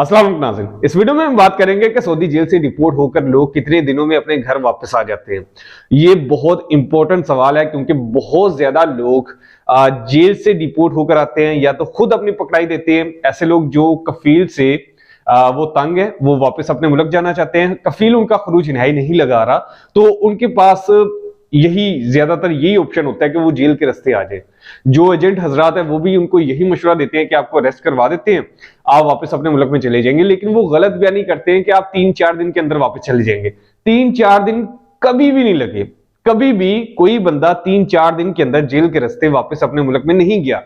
अस्सलाम वालेकुम नाज़रीन। इस वीडियो में हम बात करेंगे कि सऊदी जेल से डिपोर्ट होकर लोग कितने दिनों में अपने घर वापस आ जाते हैं। ये बहुत इंपॉर्टेंट सवाल है क्योंकि बहुत ज्यादा लोग जेल से डिपोर्ट होकर आते हैं या तो खुद अपनी पकड़ाई देते हैं। ऐसे लोग जो कफील से वो तंग है, वो वापस अपने मुल्क जाना चाहते हैं, कफील उनका खरूज नहाई नहीं लगा रहा, तो उनके पास यही ज्यादातर यही ऑप्शन होता है कि वो जेल के रास्ते आ जाए। जो एजेंट हजरात है वो भी उनको यही मशवरा देते हैं कि आपको अरेस्ट करवा देते हैं, आप वापस अपने मुल्क में चले जाएंगे, लेकिन वो गलत बयानी करते हैं कि आप 3-4 दिन के अंदर वापस चले जाएंगे। 3-4 दिन कभी भी नहीं लगे। कभी भी कोई बंदा 3-4 दिन के अंदर जेल के रास्ते वापस अपने मुल्क में नहीं गया।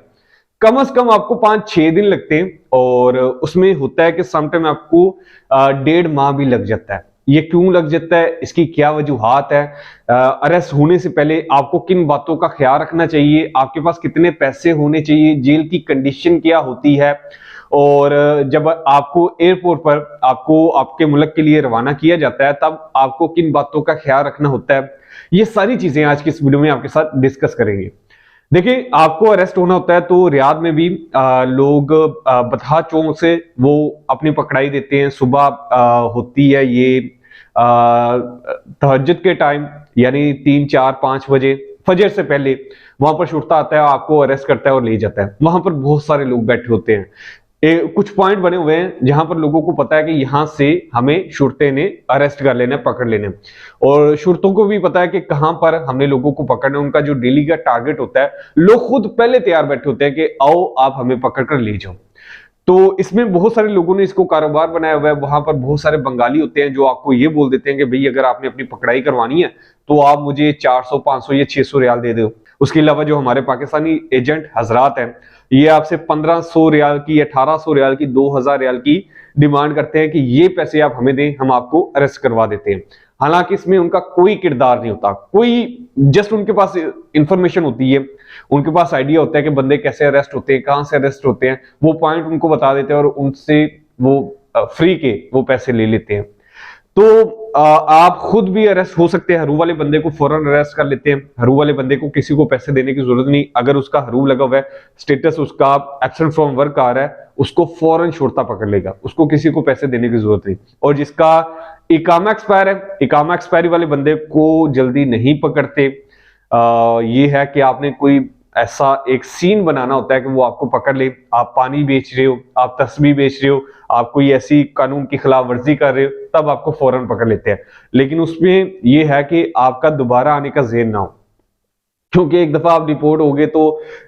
कम से कम आपको 5-6 दिन लगते हैं और उसमें होता है कि समटाइम आपको 1.5 माह भी लग जाता है। ये क्यों लग जाता है, इसकी क्या वजूहात है, अरेस्ट होने से पहले आपको किन बातों का ख्याल रखना चाहिए, आपके पास कितने पैसे होने चाहिए, जेल की कंडीशन क्या होती है, और जब आपको एयरपोर्ट पर आपको आपके मुल्क के लिए रवाना किया जाता है तब आपको किन बातों का ख्याल रखना होता है, ये सारी चीजें आज की इस वीडियो में आपके साथ डिस्कस करेंगे। देखिए, आपको अरेस्ट होना होता है तो रियाद में भी लोग बतहा चौक से वो अपनी पकड़ाई देते हैं। सुबह होती है ये तहज्जुद के टाइम, यानी 3-4-5 बजे फजर से पहले वहां पर शुरता आता है, आपको अरेस्ट करता है और ले जाता है। वहां पर बहुत सारे लोग बैठे होते हैं। कुछ पॉइंट बने हुए हैं जहां पर लोगों को पता है कि यहां से हमें शुरते ने अरेस्ट कर लेना है, पकड़ लेना है, और शुरतों को भी पता है कि कहां पर हमने लोगों को पकड़ना है। उनका जो डेली का टारगेट होता है, लोग खुद पहले तैयार बैठे होते हैं कि आओ आप हमें पकड़ कर ले जाओ। तो इसमें बहुत सारे लोगों ने इसको कारोबार बनाया हुआ है। वहां पर बहुत सारे बंगाली होते हैं जो आपको ये बोल देते हैं कि भाई अगर आपने अपनी पकड़ाई करवानी है तो आप मुझे 400, 500 या 600 रियाल दे दो। उसके अलावा जो हमारे पाकिस्तानी एजेंट हजरात हैं, ये आपसे 1500 रियाल की, 1800 रियाल की, 2000 रियाल की डिमांड करते हैं कि ये पैसे आप हमें दें, हम आपको अरेस्ट करवा देते हैं। हालांकि इसमें उनका कोई किरदार नहीं होता, कोई जस्ट उनके पास इंफॉर्मेशन होती है, उनके पास आइडिया होता है कि बंदे कैसे अरेस्ट होते हैं, कहां से अरेस्ट होते हैं, वो पॉइंट उनको बता देते हैं और उनसे वो फ्री के वो पैसे ले लेते हैं। तो आप खुद भी अरेस्ट हो सकते हैं। हरू वाले बंदे को फौरन अरेस्ट कर लेते हैं। हरू वाले बंदे को किसी को पैसे देने की जरूरत नहीं। अगर उसका हरू लगा हुआ है, स्टेटस उसका एब्सेंट फ्रॉम वर्क आ रहा है, उसको फौरन शुरता पकड़ लेगा, उसको किसी को पैसे देने की जरूरत नहीं। और जिसका इकामा एक्सपायर है, इकामा एक्सपायरी वाले बंदे को जल्दी नहीं पकड़ते। ये है कि आपने कोई ऐसा एक सीन बनाना होता है कि वो आपको पकड़ ले, आप पानी बेच रहे हो, आप तस्बीह बेच रहे हो, आप कोई ऐसी कानून की खिलाफ वर्जी कर रहे हो, तब आपको फौरन पकड़ लेते हैं। लेकिन उसमें यह है कि आपका दोबारा आने का ज़हन ना हो, क्योंकि एक दफा आप डिपोर्ट हो गए तो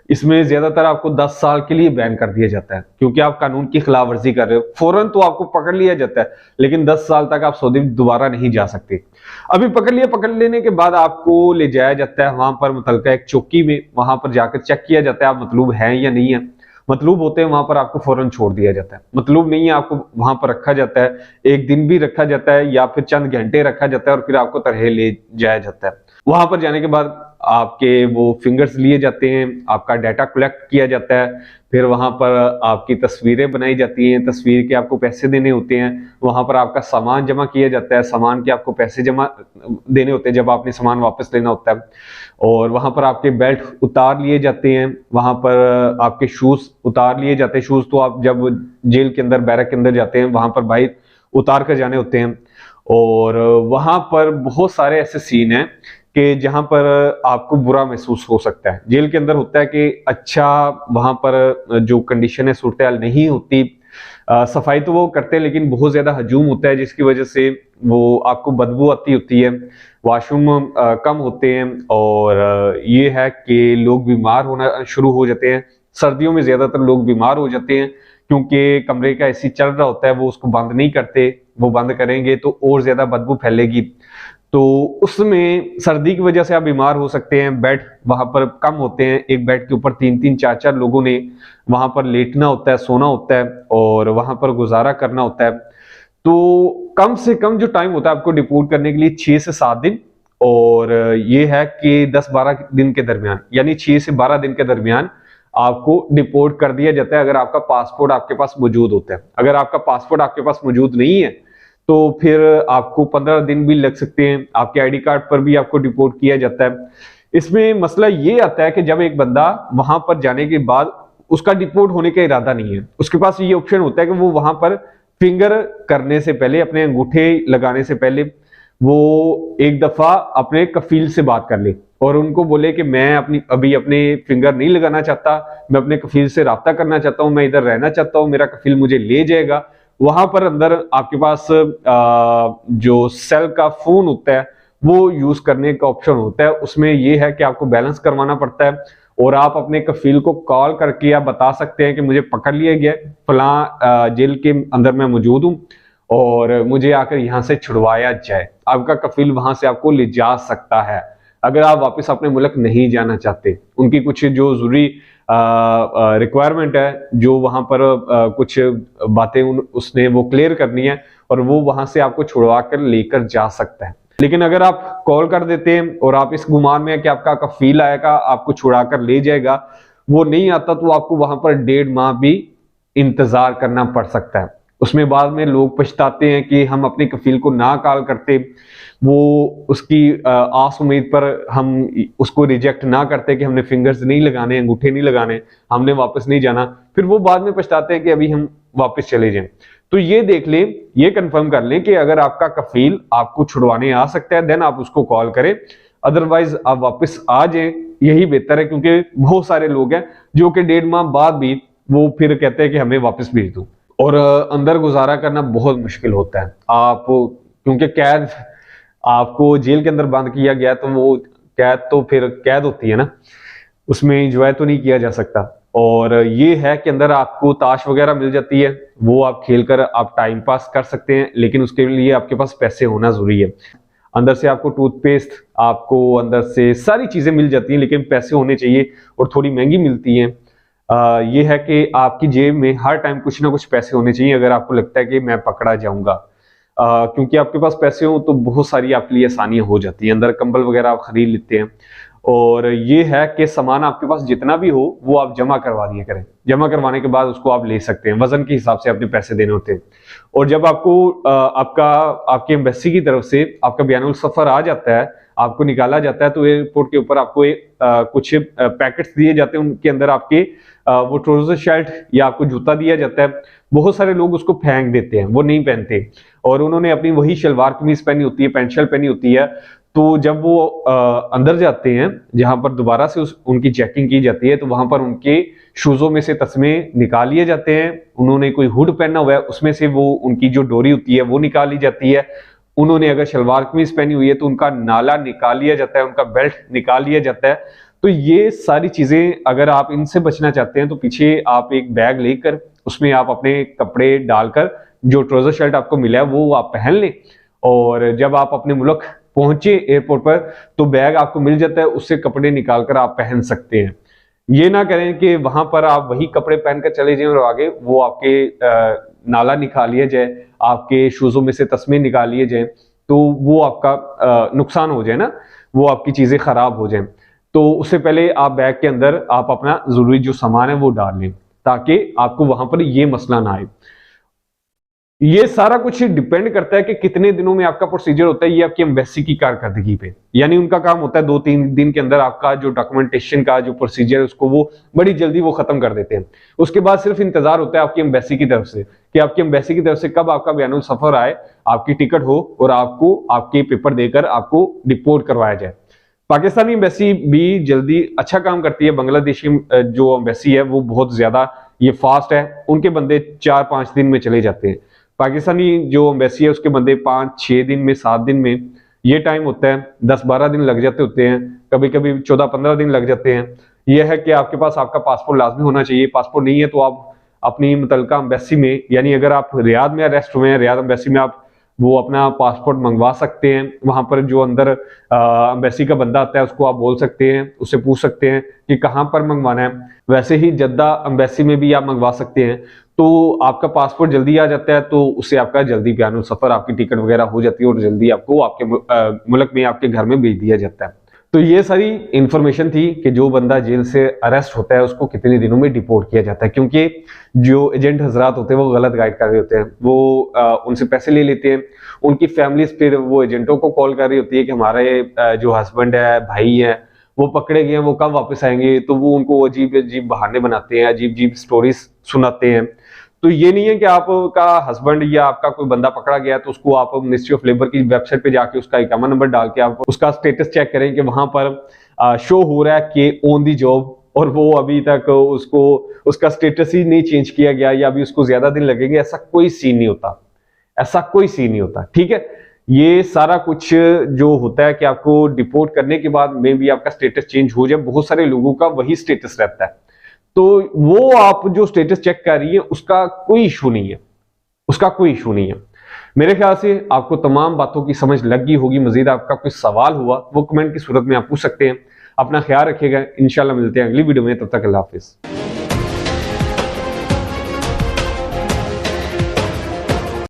इसमें ज्यादातर आपको 10 साल के लिए बैन कर दिया जाता है, क्योंकि आप कानून की खिलाफ वर्जी कर रहे हो। फौरन तो आपको पकड़ लिया जाता है, लेकिन 10 साल तक आप सऊदी दोबारा नहीं जा सकते। अभी पकड़ लिया, पकड़ लेने के बाद आपको ले जाया जाता है वहां पर मुतलका एक चौकी में, वहां पर जाकर चेक किया जाता है आप मतलूब हैं या नहीं है। मतलूब होते हैं वहां पर आपको फौरन छोड़ दिया जाता है, मतलूब नहीं है आपको वहां पर रखा जाता है, एक दिन भी रखा जाता है या फिर चंद घंटे रखा जाता है और फिर आपको तरह ले जाया जाता है। वहां पर जाने के बाद आपके वो फिंगर्स लिए जाते हैं, आपका डाटा कलेक्ट किया जाता है, फिर वहां पर आपकी तस्वीरें बनाई जाती हैं, तस्वीर के आपको पैसे देने होते हैं। वहां पर आपका सामान जमा किया जाता है, सामान के आपको पैसे जमा देने होते हैं जब आपने सामान वापस लेना होता है। और वहां पर आपके बेल्ट उतार लिए जाते हैं, वहां पर आपके शूज उतार लिए जाते हैं। शूज तो आप जब जेल के अंदर, बैरक के अंदर जाते हैं, वहां पर बाहर उतार कर जाने होते हैं। और वहां पर बहुत सारे ऐसे सीन हैं कि जहां पर आपको बुरा महसूस हो सकता है। जेल के अंदर होता है कि अच्छा, वहां पर जो कंडीशन है, सूरत हाल नहीं होती, सफाई तो वो करते हैं लेकिन बहुत ज्यादा हजूम होता है, जिसकी वजह से वो आपको बदबू आती होती है, वॉशरूम कम होते हैं, और ये है कि लोग बीमार होना शुरू हो जाते हैं। सर्दियों में ज्यादातर लोग बीमार हो जाते हैं क्योंकि कमरे का एसी चल रहा होता है, वो उसको बंद नहीं करते, वो बंद करेंगे तो और ज्यादा बदबू फैलेगी, तो उसमें सर्दी की वजह से आप बीमार हो सकते हैं। बेड वहां पर कम होते हैं, एक बेड के ऊपर 3-3, 4-4 लोगों ने वहां पर लेटना होता है, सोना होता है और वहां पर गुजारा करना होता है। तो कम से कम जो टाइम होता है आपको डिपोर्ट करने के लिए 6 से 7 दिन, और ये है कि 10-12 दिन के दरमियान, यानी 6 से 12 दिन के दरमियान आपको डिपोर्ट कर दिया जाता है अगर आपका पासपोर्ट आपके पास मौजूद होता है। अगर आपका पासपोर्ट आपके पास मौजूद नहीं है तो फिर आपको 15 दिन भी लग सकते हैं। आपके आईडी कार्ड पर भी आपको डिपोर्ट किया जाता है। इसमें मसला ये आता है कि जब एक बंदा वहां पर जाने के बाद उसका डिपोर्ट होने का इरादा नहीं है, उसके पास ये ऑप्शन होता है कि वो वहां पर फिंगर करने से पहले, अपने अंगूठे लगाने से पहले वो एक दफा अपने कफील से बात कर ले और उनको बोले कि मैं अभी अपने फिंगर नहीं लगाना चाहता, मैं अपने कफील से राब्ता करना चाहता हूं, मैं इधर रहना चाहता हूं, मेरा कफील मुझे ले जाएगा। वहां पर अंदर आपके पास जो सेल का फोन होता है वो यूज करने का ऑप्शन होता है। उसमें ये है कि आपको बैलेंस करवाना पड़ता है और आप अपने कफील को कॉल करके आप बता सकते हैं कि मुझे पकड़ लिया गया, फलां जेल के अंदर मैं मौजूद हूं और मुझे आकर यहां से छुड़वाया जाए। आपका कफील वहां से आपको ले जा सकता है अगर आप वापस अपने मुल्क नहीं जाना चाहते। उनकी कुछ जो जरूरी रिक्वायरमेंट है, जो वहां पर कुछ बातें उसने वो क्लियर करनी है और वो वहां से आपको छुड़वा कर लेकर जा सकता है। लेकिन अगर आप कॉल कर देते हैं और आप इस गुमान में है कि आपका कफील आएगा, आपको छुड़ा कर ले जाएगा, वो नहीं आता तो आपको वहां पर 1.5 माह भी इंतजार करना पड़ सकता है। उसमें बाद में लोग पछताते हैं कि हम अपने कफील को ना कॉल करते, वो उसकी आस उम्मीद पर हम उसको रिजेक्ट ना करते कि हमने फिंगर्स नहीं लगाने, अंगूठे नहीं लगाने, हमने वापस नहीं जाना, फिर वो बाद में पछताते हैं कि अभी हम वापस चले जाएं। तो ये देख लें, ये कंफर्म कर लें कि अगर आपका कफील आपको छुड़वाने आ सकता है देन आप उसको कॉल करें, अदरवाइज आप वापस आ जाएं, यही बेहतर है। क्योंकि बहुत सारे लोग हैं जो कि 1.5 माह बाद भी वो फिर कहते हैं कि हमें वापस भेज दो और अंदर गुजारा करना बहुत मुश्किल होता है। आप क्योंकि कैद आपको जेल के अंदर बंद किया गया तो वो कैद तो फिर कैद होती है ना, उसमें एंजॉय तो नहीं किया जा सकता। और ये है कि अंदर आपको ताश वगैरह मिल जाती है, वो आप खेलकर आप टाइम पास कर सकते हैं, लेकिन उसके लिए आपके पास पैसे होना जरूरी है। अंदर से आपको टूथपेस्ट, आपको अंदर से सारी चीजें मिल जाती हैं, लेकिन पैसे होने चाहिए और थोड़ी महंगी मिलती हैं। ये है कि आपकी जेब में हर टाइम कुछ ना कुछ पैसे होने चाहिए अगर आपको लगता है कि मैं पकड़ा जाऊंगा। क्योंकि आपके पास पैसे हो तो बहुत सारी आपके लिए आसानियां हो जाती हैं। अंदर कंबल वगैरह आप खरीद लेते हैं और ये है कि सामान आपके पास जितना भी हो वो आप जमा करवा दिया करें। जमा करवाने के बाद उसको आप ले सकते हैं, वजन के हिसाब से अपने पैसे देने होते हैं। और जब आपको आपके एम्बेसी की तरफ से आपका बयानुल सफर आ जाता है, आपको निकाला जाता है, तो एयरपोर्ट के ऊपर आपको कुछ पैकेट्स दिए जाते हैं, उनके अंदर आपके वो ट्राउजर शर्ट या आपको जूता दिया जाता है। बहुत सारे लोग उसको फेंक देते हैं, वो नहीं पहनते और उन्होंने अपनी वही शलवार कमीज पहनी होती है, पैंट शर्ट पहनी होती है। तो जब वो अंदर जाते हैं जहां पर दोबारा से उनकी चेकिंग की जाती है, तो वहां पर उनके शूजों में से तस्मे निकाल लिए जाते हैं। उन्होंने कोई हुड पहना हुआ है, उसमें से वो उनकी जो डोरी होती है वो निकाल ली जाती है। उन्होंने अगर शलवार कमीज पहनी हुई है तो उनका नाला निकाल लिया जाता है, उनका बेल्ट निकाल लिया जाता है। तो ये सारी चीजें अगर आप इनसे बचना चाहते हैं तो पीछे आप एक बैग लेकर उसमें आप अपने कपड़े डालकर जो ट्राउजर शर्ट आपको मिला है वो आप पहन लें और जब आप अपने मुल्क पहुंचे एयरपोर्ट पर तो बैग आपको मिल जाता है, उससे कपड़े निकालकर आप पहन सकते हैं। ये ना करें कि वहां पर आप वही कपड़े पहनकर चले जाएं और आगे वो आपके नाला निकाल लिया जाए, आपके शूजों में से तस्मे निकाल लिए जाए, तो वो आपका नुकसान हो जाए ना, वो आपकी चीजें खराब हो जाए। तो उससे पहले आप बैग के अंदर आप अपना जरूरी जो सामान है वो डाल लें ताकि आपको वहां पर ये मसला ना आए। ये सारा कुछ डिपेंड करता है कि कितने दिनों में आपका प्रोसीजर होता है, ये आपकी एम्बेसी की कारकर्दगी पे। यानी उनका काम होता है 2-3 दिन के अंदर आपका जो डॉक्यूमेंटेशन का जो प्रोसीजर है उसको वो बड़ी जल्दी वो खत्म कर देते हैं। उसके बाद सिर्फ इंतजार होता है आपकी एम्बेसी की तरफ से कि आपकी एम्बेसी की तरफ से कब आपका बयानुल सफर आए, आपकी टिकट हो और आपको आपके पेपर देकर आपको डिपोर्ट करवाया जाए। पाकिस्तानी एम्बेसी भी जल्दी अच्छा काम करती है, बांग्लादेशी जो एम्बेसी है वो बहुत ज्यादा ये फास्ट है, उनके बंदे 4-5 दिन में चले जाते हैं। पाकिस्तानी जो एम्बेसी है उसके बंदे 5-6 दिन में, 7 दिन में, ये टाइम होता है। 10-12 दिन लग जाते होते हैं, कभी कभी 14-15 दिन लग जाते हैं। यह है कि आपके पास आपका पासपोर्ट लाजमी होना चाहिए। पासपोर्ट नहीं है तो आप अपनी मुतलका एम्बेसी में, यानी अगर आप रियाद में अरेस्ट हुए हैं, रियाद एम्बेसी में आप वो अपना पासपोर्ट मंगवा सकते हैं। वहां पर जो अंदर एम्बेसी का बंदा आता है उसको आप बोल सकते हैं, उससे पूछ सकते हैं कि कहाँ पर मंगवाना है। वैसे ही जद्दा एम्बेसी में भी आप मंगवा सकते हैं, तो आपका पासपोर्ट जल्दी आ जाता है, तो उससे आपका जल्दी बयानुल सफर, आपकी टिकट वगैरह हो जाती है और जल्दी आपको आपके मुल्क में, आपके घर में भेज दिया जाता है। तो ये सारी इंफॉर्मेशन थी कि जो बंदा जेल से अरेस्ट होता है उसको कितने दिनों में डिपोर्ट किया जाता है। क्योंकि जो एजेंट हजरात होते हैं वो गलत गाइड कर रहे होते हैं, वो उनसे पैसे ले लेते हैं। उनकी फैमिलीज फिर वो एजेंटों को कॉल कर रही होती है कि हमारे जो हस्बैंड है, भाई है, वो पकड़े गए हैं, वो कब वापस आएंगे। तो वो उनको अजीब अजीब बहाने बनाते हैं, अजीब अजीब स्टोरीज सुनाते हैं। तो ये नहीं है कि आपका हस्बैंड या आपका कोई बंदा पकड़ा गया तो उसको आप मिनिस्ट्री ऑफ लेबर की वेबसाइट पे जाके उसका इकामा नंबर डाल के आप उसका स्टेटस चेक करें कि वहां पर शो हो रहा है कि ऑन दी जॉब, और वो अभी तक उसको उसका स्टेटस ही नहीं चेंज किया गया या अभी उसको ज्यादा दिन लगेंगे। ऐसा कोई सीन नहीं होता, ऐसा कोई सीन नहीं होता, ठीक है। ये सारा कुछ जो होता है कि आपको डिपोर्ट करने के बाद में भी आपका स्टेटस चेंज हो जाए, बहुत सारे लोगों का वही स्टेटस रहता है, तो वो आप जो स्टेटस चेक कर रही है उसका कोई इशू नहीं है, उसका कोई इशू नहीं है। मेरे ख्याल से आपको तमाम बातों की समझ लग गई होगी। मजीद आपका कोई सवाल हुआ वो कमेंट की सूरत में आप पूछ सकते हैं। अपना ख्याल रखिएगा, इंशाल्लाह मिलते हैं अगली वीडियो में, तब तक अल्लाह हाफिज।